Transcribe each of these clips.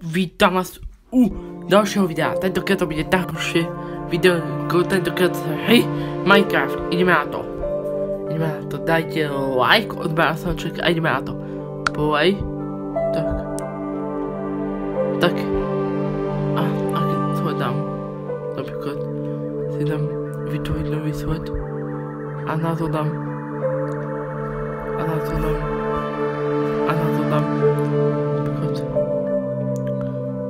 Vítam vás u dalšího videa. Tentokrát to bude další video, tentokrát hej, Minecraft. Ideme na to. Dajte like, odbár sanček a ideme na to. Play. Tak. A aký svoj dám. Napríklad si dám vytvoriť nový svet. A na to dám. Napríklad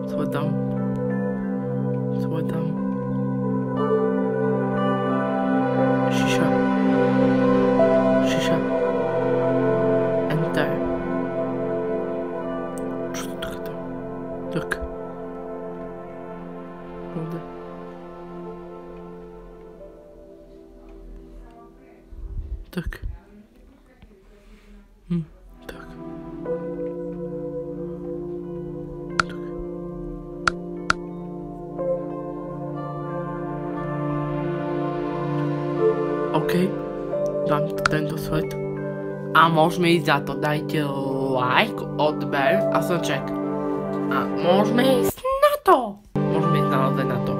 svoj dám. Šiša. Enter. Čo to takto? Tak. Tak. Tak. OK, dám tento svet. A môžeme ísť za to, dajte like, odber a sanček. A môžeme ísť na to. Môžeme ísť naozaj na to.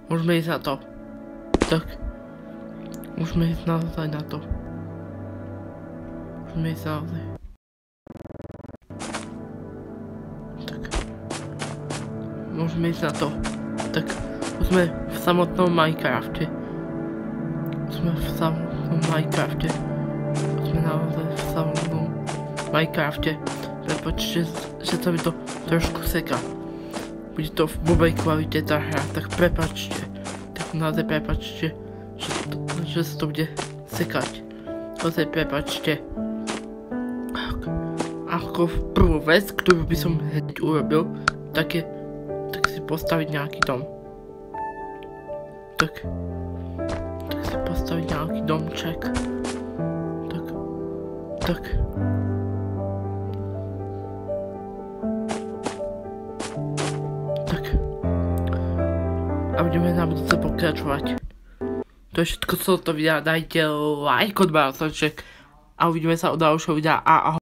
Môžeme ísť na to. Tak. Môžeme ísť naozaj na to. Môžeme ísť naozaj. Tak. Môžeme ísť na to. Tak. Sme v samotnom Minecrafte. Sme naozaj v samotnom Minecrafte. Prepočte, že sa mi to trošku seká. Bude to v blbej kvalite tá hra, tak prepačte. Tak naozaj prepačte, že sa to bude sekať. Naozaj prepačte. Ako prvú vec, ktorú by som hneď urobil, tak si postaviť nejaký dom. Tak si postaviť nejaký domček. Tak. A budeme na budúce pokračovať. To je všetko z tohto videa. Dajte like, odber, a uvidíme sa u ďalšieho videa. A ahoj.